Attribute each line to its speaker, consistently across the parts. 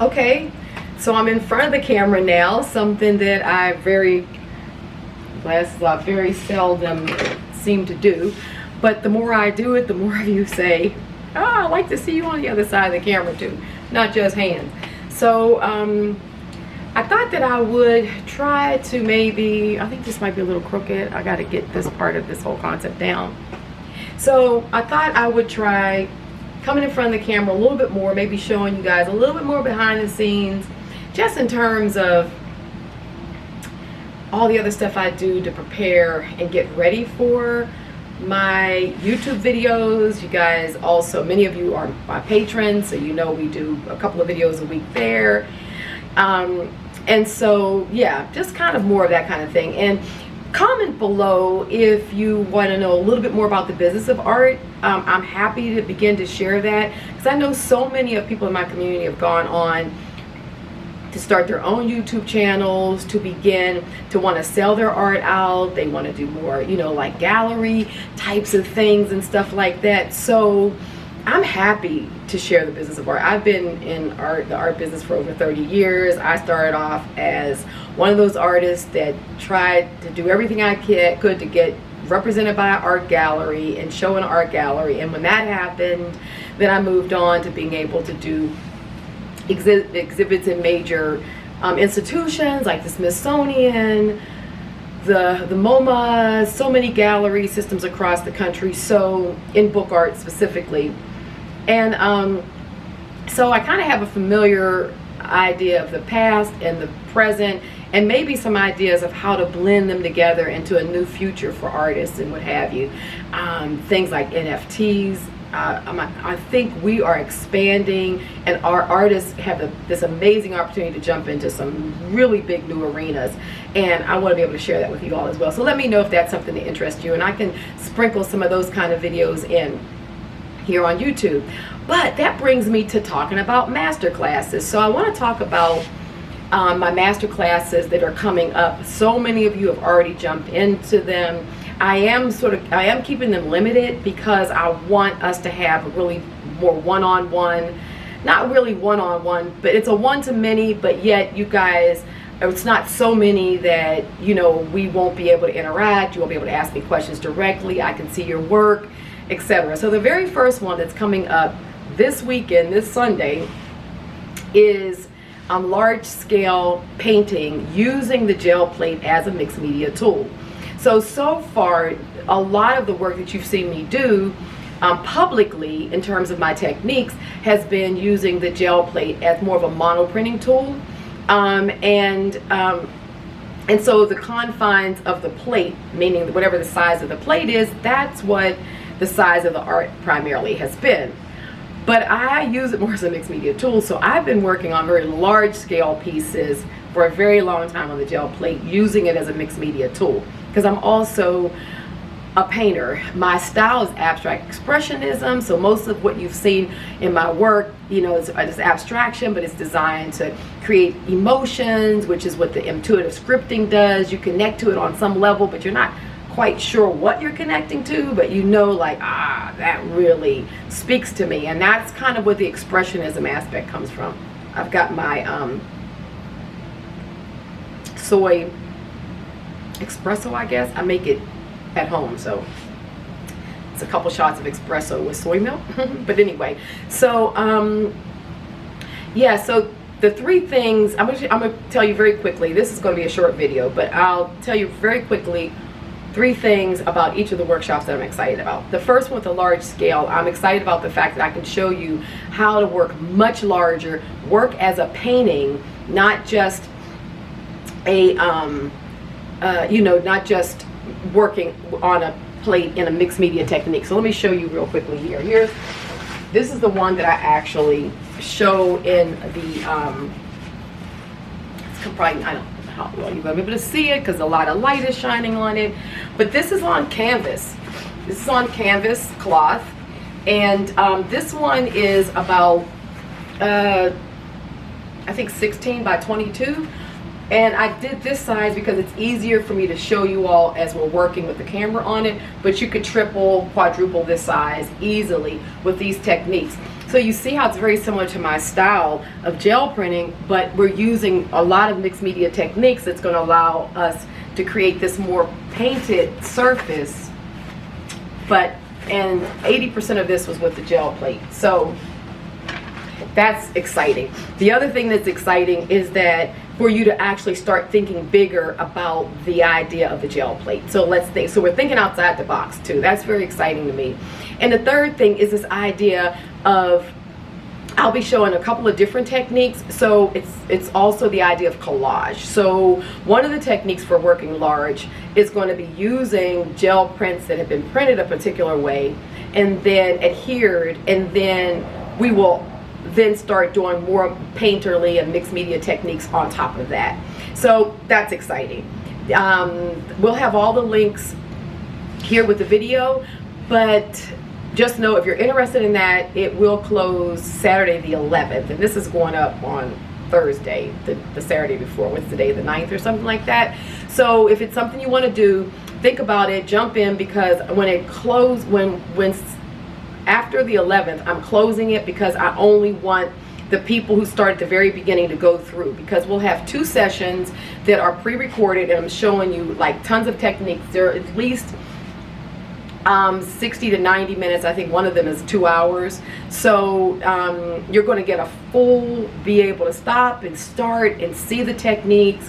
Speaker 1: Okay, so I'm in front of the camera now, something that I very seldom seem to do. But the more I do it, the more of you say, oh, I like to see you on the other side of the camera too, not just hands. So I thought that I would try to maybe, I think this might be a little crooked. I got to get this part of this whole concept down. So I thought I would try coming in front of the camera a little bit more, maybe showing you guys a little bit more behind the scenes, just in terms of all the other stuff I do to prepare and get ready for my YouTube videos. You guys also, many of you are my patrons, so you know we do a couple of videos a week there. And so, yeah, just kind of more of that kind of thing. And comment below if you want to know a little bit more about the business of art. I'm happy to begin to share that, because I know so many of people in my community have gone on to start their own YouTube channels, to begin to want to sell their art out. They want to do more, you know, like gallery types of things and stuff like that. So I'm happy to share the business of art. I've been in the art business for over 30 years. I started off as one of those artists that tried to do everything I could to get represented by an art gallery and show an art gallery. And when that happened, then I moved on to being able to do exhibits in major institutions like the Smithsonian, the MoMA, so many gallery systems across the country, so in book art specifically. And so I kind of have a familiar idea of the past and the present, and maybe some ideas of how to blend them together into a new future for artists and what have you. Things like NFTs. I think we are expanding, and our artists have this amazing opportunity to jump into some really big new arenas, and I want to be able to share that with you all as well. So let me know if that's something that interests you, and I can sprinkle some of those kind of videos in here on YouTube. But that brings me to talking about masterclasses. So I want to talk about my masterclasses that are coming up. So many of you have already jumped into them. I am keeping them limited because I want us to have a really more one-on-one, not really one-on-one, but it's a one-to-many, but yet you guys, it's not so many that, you know, we won't be able to interact. You won't be able to ask me questions directly. I can see your work, etc. So the very first one that's coming up this weekend, this Sunday, is large-scale painting using the gel plate as a mixed media tool. So far, a lot of the work that you've seen me do publicly in terms of my techniques has been using the gel plate as more of a monoprinting tool. And so the confines of the plate, meaning whatever the size of the plate is, that's what the size of the art primarily has been. But I use it more as a mixed media tool, so I've been working on very large scale pieces for a very long time on the gel plate, using it as a mixed media tool, because I'm also a painter. My style is abstract expressionism, so most of what you've seen in my work, you know, is abstraction, but it's designed to create emotions, which is what the intuitive scripting does. You connect to it on some level, but you're not quite sure what you're connecting to, but you know, like, that really speaks to me. And that's kind of what the expressionism aspect comes from. I've got my soy espresso, I guess. I make it at home, so it's a couple shots of espresso with soy milk. But anyway, so yeah, so the three things I'm gonna tell you very quickly. This is going to be a short video, but I'll tell you very quickly three things about each of the workshops that I'm excited about. The first one with the large scale, I'm excited about the fact that I can show you how to work much larger, work as a painting, not just a you know, not just working on a plate in a mixed media technique. So let me show you real quickly here. This is the one that I actually show in the it's probably, I don't know how well you're gonna be able to see it because a lot of light is shining on it, but this is on canvas. This is on canvas cloth, and this one is about I think 16 by 22. And I did this size because it's easier for me to show you all as we're working with the camera on it, but you could triple, quadruple this size easily with these techniques. So So you see how it's very similar to my style of gel printing, but we're using a lot of mixed media techniques that's going to allow us to create this more painted surface. And 80% of this was with the gel plate. So that's exciting. The other thing that's exciting is that for you to actually start thinking bigger about the idea of the gel plate. So let's think, so we're thinking outside the box too. That's very exciting to me. And the third thing is this idea of, I'll be showing a couple of different techniques. So it's also the idea of collage. So one of the techniques for working large is going to be using gel prints that have been printed a particular way and then adhered, and then we will then start doing more painterly and mixed media techniques on top of that. So that's exciting. We'll have all the links here with the video, but just know if you're interested in that, it will close Saturday the 11th, and this is going up on Thursday, the Saturday before. What's the day, the 9th or something like that? So if it's something you want to do, think about it, jump in, because when it closes, when after the 11th, I'm closing it because I only want the people who start at the very beginning to go through, because we'll have 2 sessions that are pre-recorded, and I'm showing you like tons of techniques. There are at least 60 to 90 minutes. I think one of them is 2 hours. So you're going to get a full, be able to stop and start and see the techniques,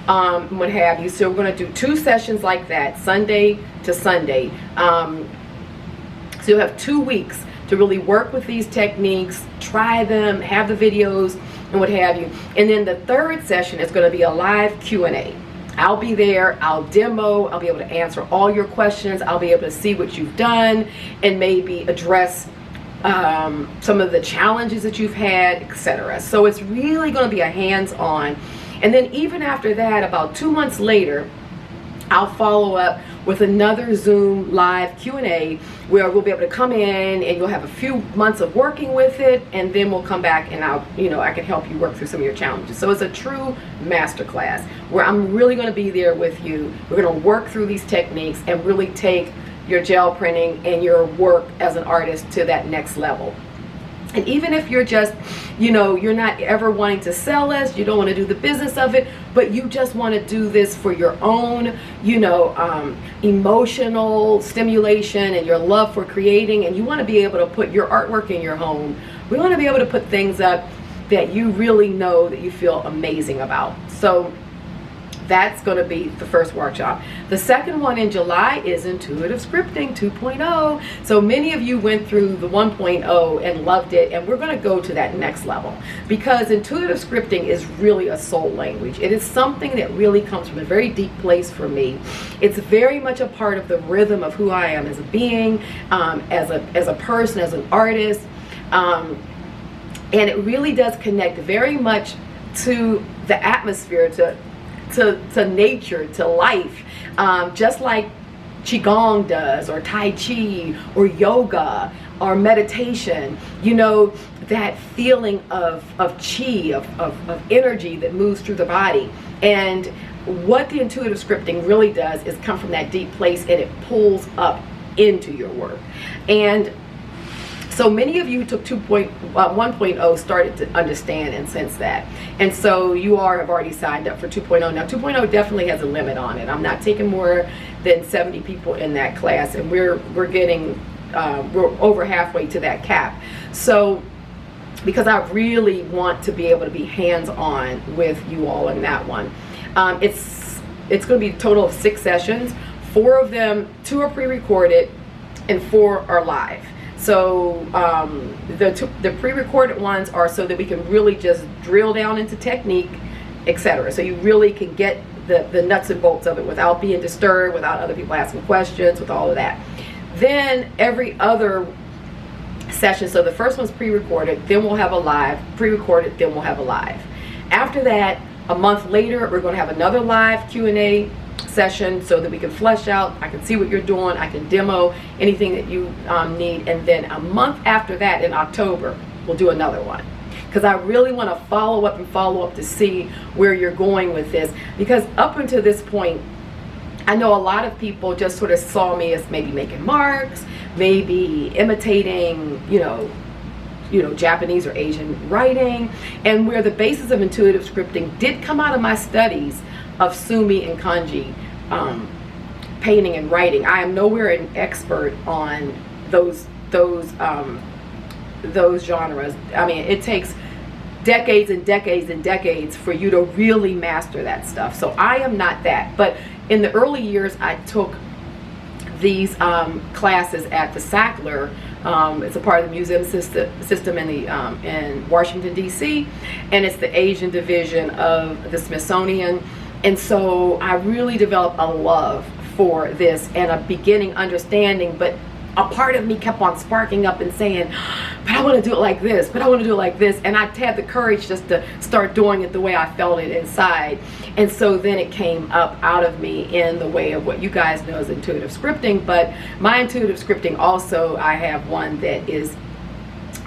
Speaker 1: what have you. So we're going to do 2 sessions like that, Sunday to Sunday. So you'll have 2 weeks to really work with these techniques, try them, have the videos and what have you. And then the 3rd session is going to be a live Q&A. I'll be there, I'll demo, I'll be able to answer all your questions, I'll be able to see what you've done and maybe address some of the challenges that you've had, etc. So it's really going to be a hands-on. And then even after that, about 2 months later, I'll follow up with another Zoom live Q&A where we'll be able to come in and you'll have a few months of working with it, and then we'll come back and I can help you work through some of your challenges. So it's a true masterclass where I'm really going to be there with you. We're going to work through these techniques and really take your gel printing and your work as an artist to that next level. And even if you're just, you're not ever wanting to sell this, you don't want to do the business of it, but you just want to do this for your own, emotional stimulation and your love for creating, and you want to be able to put your artwork in your home. We want to be able to put things up that you really know that you feel amazing about. So that's going to be the first workshop. The second one in July is Intuitive Scripting 2.0. So many of you went through the 1.0 and loved it, and we're going to go to that next level, because intuitive scripting is really a soul language. It is something that really comes from a very deep place for me. It's very much a part of the rhythm of who I am as a being, as a person, as an artist, and it really does connect very much to the atmosphere, to nature, to life, just like Qigong does, or Tai Chi, or yoga, or meditation. That feeling of chi, of energy that moves through the body. And what the intuitive scripting really does is come from that deep place, and it pulls up into your work. And so many of you took 1.0, started to understand and sense that. And so you have already signed up for 2.0. Now 2.0 definitely has a limit on it. I'm not taking more than 70 people in that class, and we're over halfway to that cap. So because I really want to be able to be hands-on with you all in that one. It's going to be a total of 6 sessions. 4 of them, 2 are pre-recorded and 4 are live. So the pre-recorded ones are so that we can really just drill down into technique, etc. So you really can get the nuts and bolts of it without being disturbed, without other people asking questions, with all of that. Then every other session, so the first one's pre-recorded, then we'll have a live, pre-recorded, then we'll have a live. After that, a month later, we're going to have another live Q&A session so that we can flesh out, I can see what you're doing, I can demo anything that you need. And then a month after that, in October, we'll do another one, because I really want to follow up to see where you're going with this. Because up until this point, I know a lot of people just sort of saw me as maybe making marks, maybe imitating, Japanese or Asian writing, and where the basis of intuitive scripting did come out of my studies of sumi and kanji, painting and writing. I am nowhere an expert on those genres. I mean, it takes decades and decades and decades for you to really master that stuff. So I am not that. But in the early years, I took these classes at the Sackler. It's a part of the museum system in Washington, D.C., and it's the Asian division of the Smithsonian. And so I really developed a love for this and a beginning understanding, but a part of me kept on sparking up and saying, but I want to do it like this, but I want to do it like this. And I had the courage just to start doing it the way I felt it inside. And so then it came up out of me in the way of what you guys know as intuitive scripting. But my intuitive scripting also, I have one that is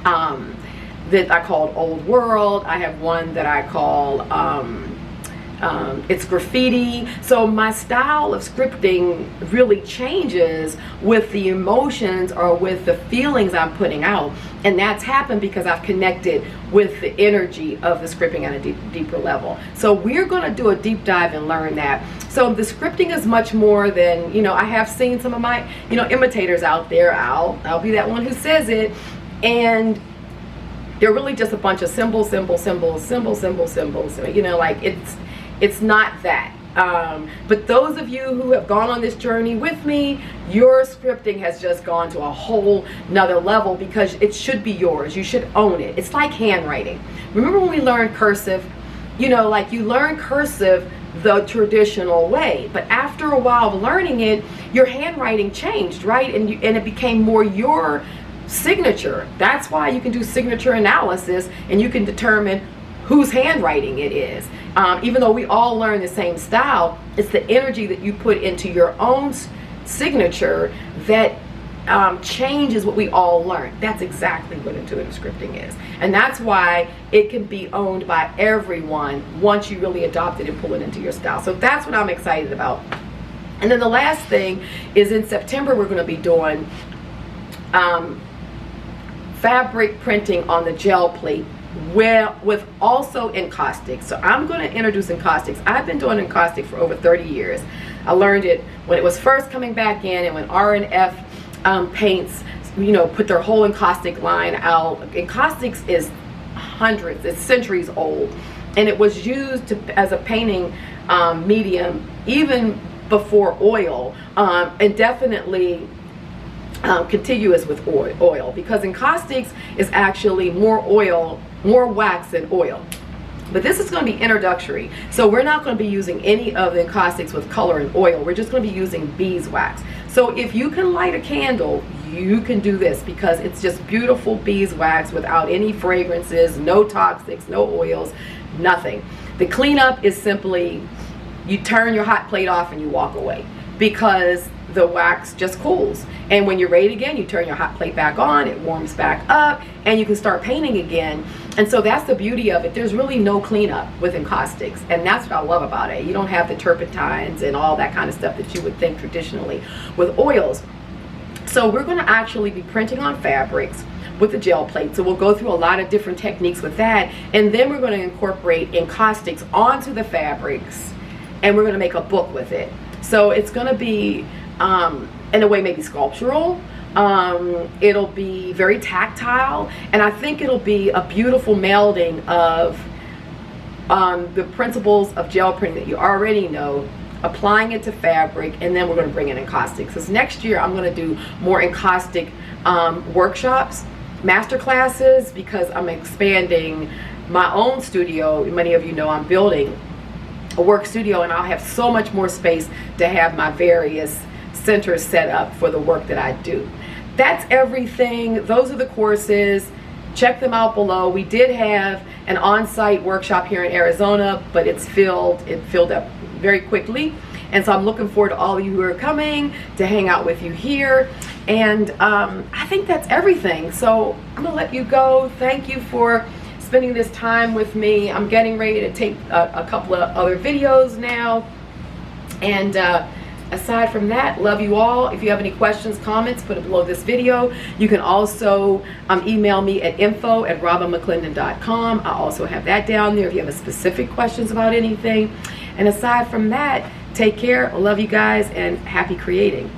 Speaker 1: that I called Old World. I have one that I call it's graffiti. So my style of scripting really changes with the emotions or with the feelings I'm putting out, and that's happened because I've connected with the energy of the scripting on a deeper level. So we're going to do a deep dive and learn that. So the scripting is much more than, I have seen some of my imitators out there. I'll be that one who says it, and they're really just a bunch of symbols, like it's not that. But those of you who have gone on this journey with me, your scripting has just gone to a whole nother level because it should be yours. You should own it. It's like handwriting. Remember when we learned cursive? Like you learn cursive the traditional way, but after a while of learning it, your handwriting changed, right? And it became more your signature. That's why you can do signature analysis and you can determine whose handwriting it is. Even though we all learn the same style, it's the energy that you put into your own signature that changes what we all learn. That's exactly what intuitive scripting is. And that's why it can be owned by everyone once you really adopt it and pull it into your style. So that's what I'm excited about. And then the last thing is in September, we're going to be doing fabric printing on the gel plate with also Encaustic. So I'm going to introduce Encaustics. I've been doing Encaustic for over 30 years. I learned it when it was first coming back in, and when R&F paints, put their whole Encaustic line out. Encaustics is hundreds, it's centuries old, and it was used as a painting medium even before oil, and definitely contiguous with oil, because Encaustics is actually more wax than oil. But this is going to be introductory, so we're not going to be using any of the Encaustics with color and oil. We're just going to be using beeswax. So if you can light a candle, you can do this, because it's just beautiful beeswax without any fragrances, no toxics, no oils, nothing. The cleanup is simply you turn your hot plate off and you walk away, because the wax just cools, and when you're ready again, you turn your hot plate back on, it warms back up, and you can start painting again. And so that's the beauty of it. There's really no cleanup with Encaustics, and that's what I love about it. You don't have the turpentines and all that kind of stuff that you would think traditionally with oils. So we're going to actually be printing on fabrics with the gel plate. So we'll go through a lot of different techniques with that, and then we're going to incorporate Encaustics onto the fabrics, and we're going to make a book with it. So it's going to be in a way maybe sculptural. It'll be very tactile, and I think it'll be a beautiful melding of the principles of gel printing that you already know, applying it to fabric, and then we're going to bring in Encaustic. Because next year I'm going to do more Encaustic workshops, master classes, because I'm expanding my own studio. Many of you know I'm building a work studio, and I'll have so much more space to have my various centers set up for the work that I do. That's everything. Those are the courses. Check them out below. We did have an on-site workshop here in Arizona, but it filled up very quickly, and so I'm looking forward to all of you who are coming to hang out with you here. And I think that's everything. So I'm gonna let you go. Thank you for spending this time with me. I'm getting ready to take a couple of other videos now, and aside from that, love you all. If you have any questions, comments, put it below this video. You can also email me at info@robinmcclendon.com. I also have that down there if you have specific questions about anything. And aside from that, take care. I love you guys and happy creating.